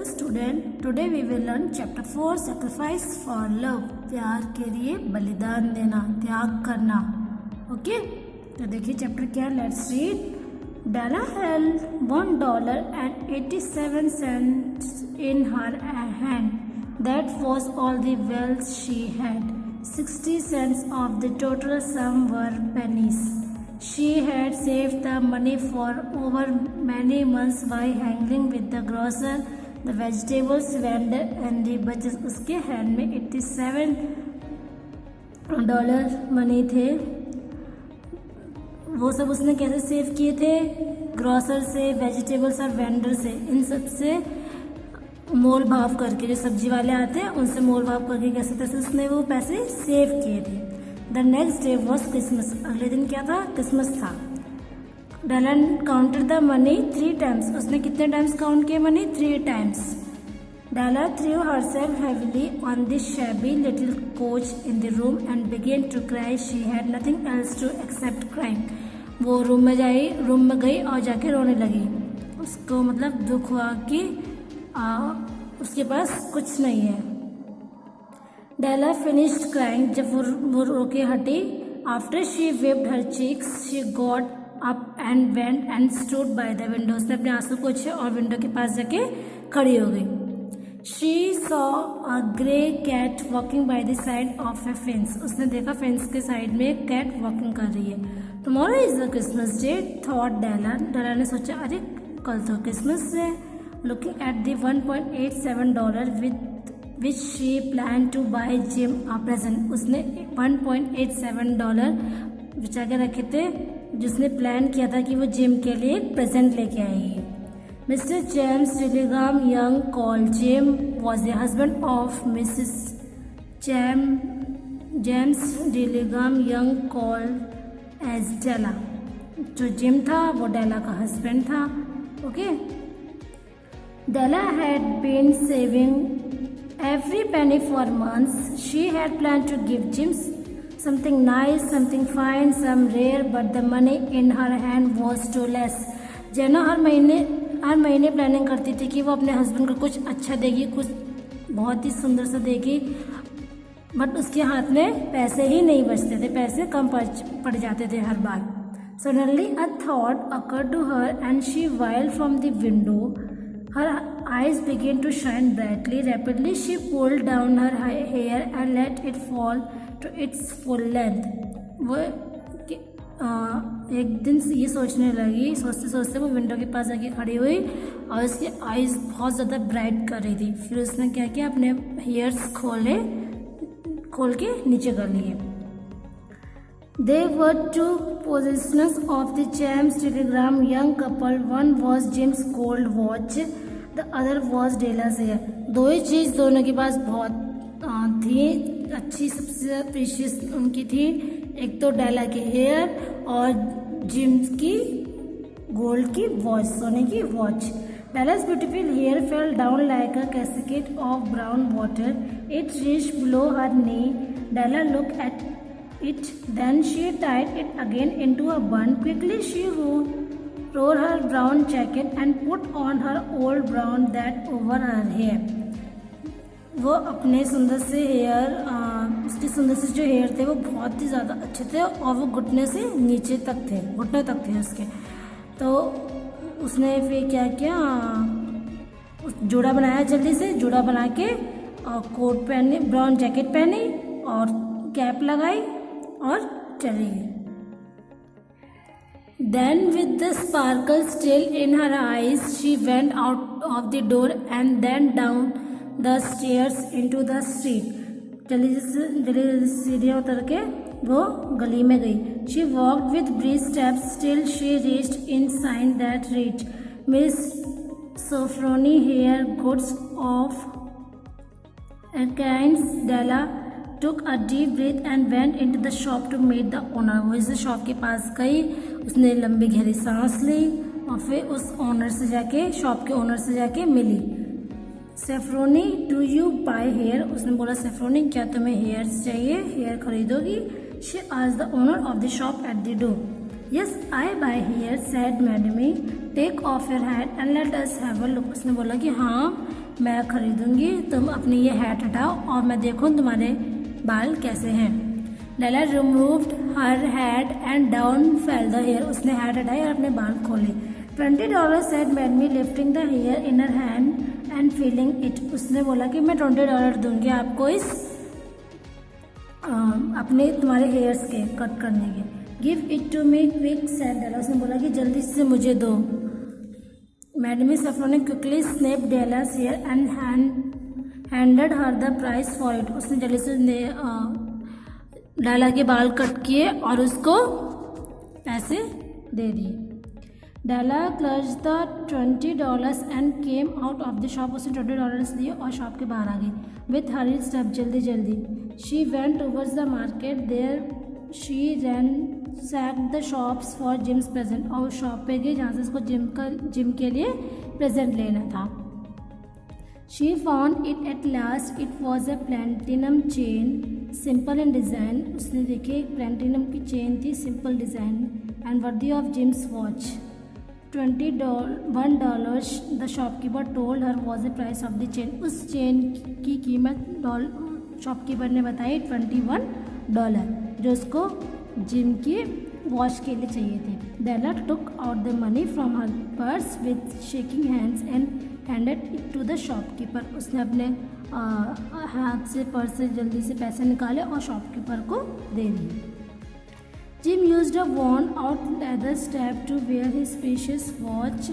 Student today we will learn chapter 4 sacrifice for love. प्यार के लिए बलिदान देना, त्याग करना। ओके, तो देखिए चैप्टर क्या, let's read. Della held $1.87 in her hand. That was all the wealth she had. 60 cents of the total sum were pennies. She had saved the money for over many months by haggling with the grocer, the vegetables vendor and the butcher. उसके hand में $87 money थे। वो सब उसने कैसे save किए थे? Grocer से, वेजिटेबल्स और वेंडर से, इन सब से मोल भाव करके, जो सब्जी वाले आते हैं उनसे मोल भाव करके कैसे तैसे उसने वो पैसे सेव किए थे। The next day was Christmas. अगले दिन क्या था? क्रिसमस था। Dillon counted the money 3 times। उसने कितने टाइम्स काउंट किए money? 3 times। Della threw herself heavily on the shabby little couch in the room and began to cry. She had nothing else to except crying. वो room में गई और जाके रोने लगी। उसको मतलब दुख हुआ कि उसके पास कुछ नहीं है। Della finished crying। जब वो रो के हटी, after she wiped her cheeks, she got up and went and stood by the window। उसने अपने आंसू पोंछे और विंडो के पास जाके खड़ी हो गई। She saw a grey cat walking by the side of a fence। उसने देखा फेंस के साइड में एक कैट वॉकिंग कर रही है। Tomorrow is the Christmas day, thought Della। डेला ने सोचा, अरे कल तो क्रिसमस है। Looking at the $1.87 with which she planned to buy Jim a present। उसने $1.87 बचा के रखे थे, जिसने प्लान किया था कि वो जिम के लिए एक प्रेजेंट लेके आएगी। Mr. James Dillingham Young called Jim was the husband of Mrs. James Dillingham Young called as Della। जो जिम था वो डेला का हस्बैंड था। Okay, Della had been saving every penny for months. She had planned to give Jim something nice, something fine, some rare, but the money in her hand was too less। जेना हर महीने planning करती थी कि वो अपने husband को कुछ अच्छा देगी, कुछ बहुत ही सुंदर सा देगी, बट उसके हाथ में पैसे ही नहीं बचते थे, पैसे कम पड़ जाते थे हर बार। Suddenly a thought occurred to her and she whirled from the window. Her eyes began to shine brightly. Rapidly she pulled down her hair and let it fall to its full length। वो एक दिन ये सोचने लगी, सोचते सोचते वो window के पास जाके खड़ी हुई और उसकी आईज बहुत ज़्यादा ब्राइट कर रही थी। फिर उसने क्या किया, अपने हेयर्स खोल के नीचे कर लिए। They were two possessions of the James Dillingham young couple. One was Jim's gold watch, the other was Della's hair। दो ही चीज़ दोनों के पास बहुत थी, अच्छी, सबसे प्रीशियस उनकी थी। एक तो डेला की हेयर और जिम की गोल्ड की वॉच, सोने की watch. Della's beautiful hair fell down like a cascade of brown water. It reached below her knee. Della looked at it, then she tied it again into a bun. Quickly she wore her brown jacket and put on her old brown that over her hair। वो अपने सुंदर से उसके सुंदर से जो hair थे वो बहुत ही ज़्यादा अच्छे थे और वो घुटने से नीचे तक थे, घुटने तक थे उसके। तो उसने फिर क्या किया, जूड़ा बनाया, जल्दी से जूड़ा बना के कोट पहने, ब्राउन जैकेट पहनी और कैप लगाई और चली गई। Then with the sparkle still in her eyes she went out of the door and then down the stairs into the street। जल्दी सीढ़ियाँ उतर के वो गली में गई। She walked with brisk steps till she reached in sign that read Miss Sofroni hair goods of Akins। Della took a deep breath and went into the shop to meet the owner। वो इस shop के पास गई, उसने लंबी गहरी सांस ली और फिर उस ओनर से जाके, शॉप के ओनर से जाके मिली। Sofronie do you buy hair. उसने बोला, सेफ्रोनी क्या तुम्हें हेयर्स चाहिए, हेयर खरीदोगी? She asked the owner of the shop at the door. Yes I buy hair said Madame, take off your hat and let us have a look. उसने बोला कि हाँ मैं खरीदूंगी, तुम अपनी ये हैट हटाओ और मैं देखूं तुम्हारे बाल कैसे हैं। Della removed her hat and down fell the hair, उसने हैट हटाई और अपने बाल खोले। $20 said Madame lifting the hair in her hand and feeling it, उसने बोला कि मैं $20 दूंगी आपको इस अपने तुम्हारे हेयर्स के कट करने के। Give it to me quick said Della, उसने बोला कि जल्दी से मुझे दो। मैडम सैफरन ने quickly snap Della's hair and handed her the price for it, उसने जल्दी से डेला के बाल कट किए और उसको पैसे दे दिए। Della clutch the $20 and came out of the shop, उसने $20 दिए और शॉप के बाहर आ गई। विथ हरी स्टेप, जल्दी जल्दी। She went towards the market, there she ransacked the shops for Jim's present, और शॉप पे गई जहाँ से उसको जिम के लिए प्रेजेंट लेना था। She found it at last, it was a platinum chain simple in design, उसने देखी एक प्लैटिनम की चेन थी, simple design and worthy of Jim's watch. $21 the shopkeeper told her was the price of the chain, उस chain की कीमत shopkeeper ने बताई $21, जो उसको जिम की वॉच के लिए चाहिए थे। Della took out the money from her purse with shaking hands and handed it to the shopkeeper, उसने अपने हाथ से पर्स से जल्दी से पैसे निकाले और शॉपकीपर को दे दिए। Gym used a worn out leather strap to wear his precious watch.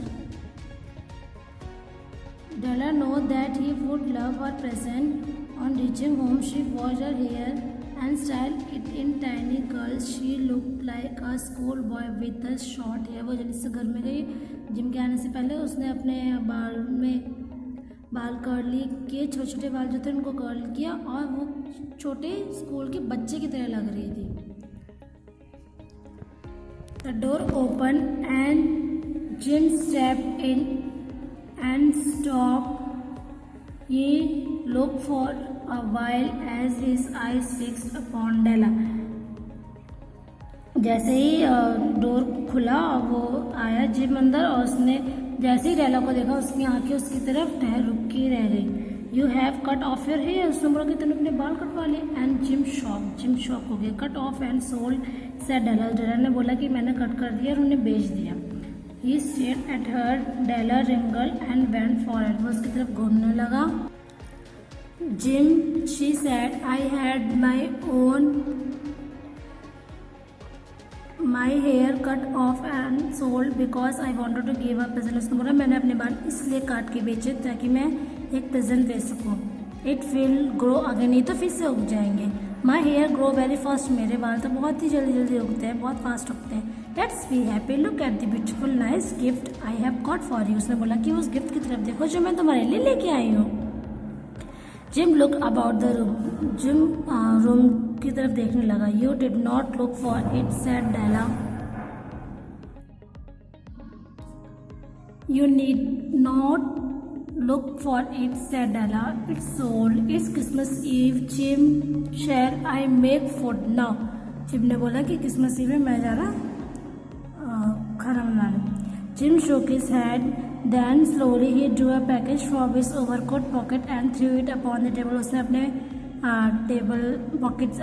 Della knew that he would love her present. On reaching home, she washed her hair and styled it in tiny curls. She looked like a schoolboy with a short hair. वो जल्दी से घर में गई, gym के आने से पहले उसने अपने बाल कर्ली किए, छोटे छोटे बाल जो थे उनको कर्ल किया और वो छोटे स्कूल के बच्चे की तरह लग रही थी। The door opened and Jim stepped in and stopped. He looked for a while as his eyes fixed upon Della. जैसे ही डोर खुला वो आया जिम अंदर और उसने जैसे ही डेला को देखा उसकी आंखें उसकी तरफ रुकी रह गई। You have cut off your hair, उसने बोला कि तूने अपने बाल कटवा लिए। एंड जिम शॉक हो गया। Cut off and sold said Della, Della ने बोला कि मैंने कट कर दिया और उन्हें बेच दिया। He stared at her, Della wriggle and went forward, वो उसकी तरफ घूमने लगा। Jim, she said, I had my hair cut off and sold because I wanted to give a present, उसने बोला मैंने अपने बाल इसलिए काट के बेचे ताकि मैं एक प्रेजेंट दे सकूँ। इट विल ग्रो अगेन, नहीं तो फिर से उग जाएंगे। My hair grow very fast, मेरे बाल तो बहुत ही जल्दी जल्दी उगते हैं, बहुत फास्ट उगते हैं। Let's be happy, look at the beautiful nice gift I have got for you, उसने बोला कि उस गिफ्ट की तरफ देखो जो मैं तुम्हारे लिए लेके आई हूँ। Jim look about the room, Jim room की तरफ देखने लगा। You did not look for it said Della, you need not look for it said Della, it's sold, it's Christmas Eve. Jim, shall I make food now? Gym ने बोला कि Christmas ewe में मैं जा रहा खाना बनाने। Jim shook his head, then slowly he drew a package from his overcoat pocket and threw it upon the table. उसने अपने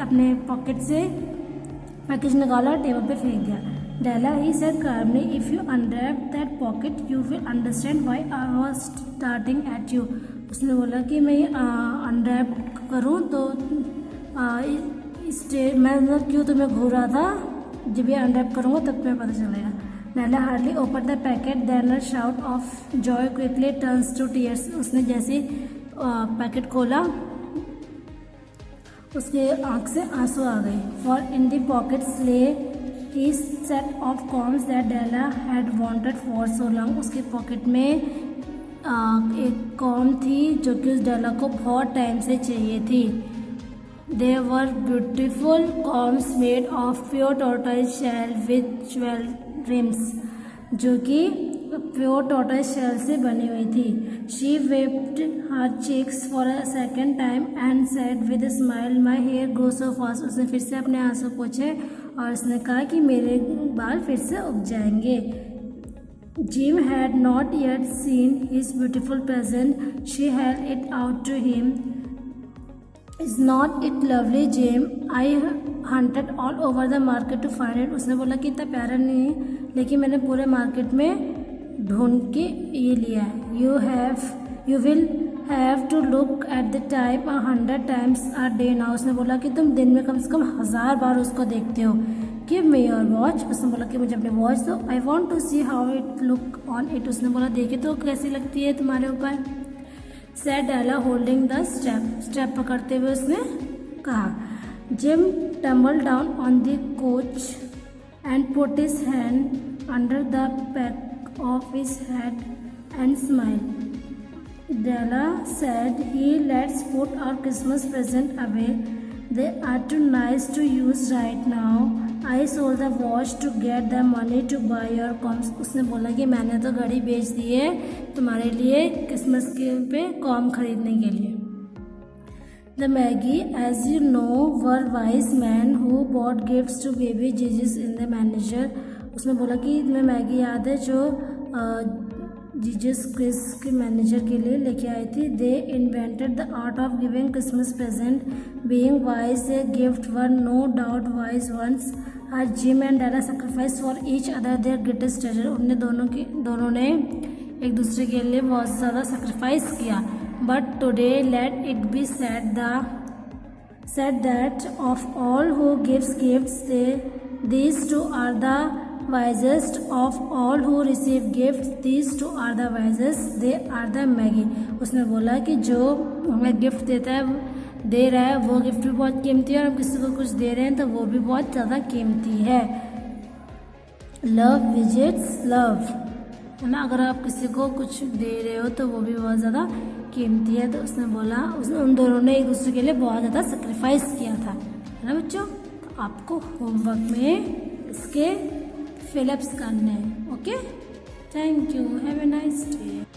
अपने पॉकेट से पैकेज निकाला और टेबल पे फेंक दिया। Della, he said calmly, if you unwrap that pocket, you will understand why I was starting at you. उसने बोला कि मैं अनरैप करूँ तो मैं क्यों तुम्हें घूर रहा था, जब ये अनरैप करूँगा तब तुम्हें पता चलेगा। Della hardly opened the packet, then a shout of joy quickly turns to tears. उसने जैसे पैकेट खोला उसके आँख से आंसू आ गए। For in the pockets lay his set of combs that Della had wanted for so long. उसके pocket में एक कॉम थी जो कि उस डेला को बहुत टाइम से चाहिए थी। They were beautiful combs made of pure tortoise shell with jewel rims, जो कि प्योर टॉर्टोइज शेल से बनी हुई थी। She wiped her cheeks for a second time and said with a smile, my hair grow so fast. उसने फिर से अपने आंसू पोंछे और उसने कहा कि मेरे बाल फिर से उग जाएंगे। Jim had not yet seen his beautiful present. She held it out to him. Is not it lovely, Jim? I hunted all over the market to find it. उसने बोला कि इतना प्यारा नहीं है, लेकिन मैंने पूरे मार्केट में ढूंढ के ये लिया है. You will have to look at the time 100 times a day now. उसने बोला कि तुम दिन में कम से कम 1000 बार उसको देखते हो. Give me your watch. उसने बोला कि मुझे अपने वॉच दो. I want to see how it look on it. उसने बोला देखे तो कैसी लगती है तुम्हारे ऊपर. Said Ella holding the strap पकड़ते हुए उसने कहा. Jim tumbled down on the couch and put his hand under the back of his head and smiled. Della said, let's put our Christmas present away. They are too nice to use right now. I sold the watch to get the money to buy your combs. उसने बोला कि मैंने तो घड़ी बेच दी है तुम्हारे लिए क्रिसमस के पे कॉम खरीदने के लिए. The Maggie, as you know, were wise men who bought gifts to baby Jesus in the manger. उसने बोला कि तुम्हें मैगी याद है जो जीजस क्रिस्ट के मैनेजर के लिए लेके आई थी. They invented the art of giving Christmas present. Being wise a gift were no doubt wise ones. आज Jim and Della sacrifice for each other their greatest treasure. उनने दोनों ने एक दूसरे के लिए बहुत ज़्यादा सेक्रीफाइस किया. But today let it be said that of all who gives gifts, these two are the wisest. Of all who receive gifts, these two are the wisest. They are the Maggie. उसने बोला कि जो हमें gift देता है दे रहा है वो गिफ्ट भी बहुत कीमती है और हम किसी को कुछ दे रहे हैं तो वो भी बहुत ज़्यादा कीमती है. लव विजिट्स लव, है ना. अगर आप किसी को कुछ दे रहे हो तो वो भी बहुत ज़्यादा कीमती है. तो उसने बोला उन दोनों ने एक दूसरे के लिए बहुत ज़्यादा सेक्रीफाइस किया था, है ना बच्चों. तो आपको होमवर्क में इसके फिलअप्स करने हैं. Okay, thank you, have a nice day.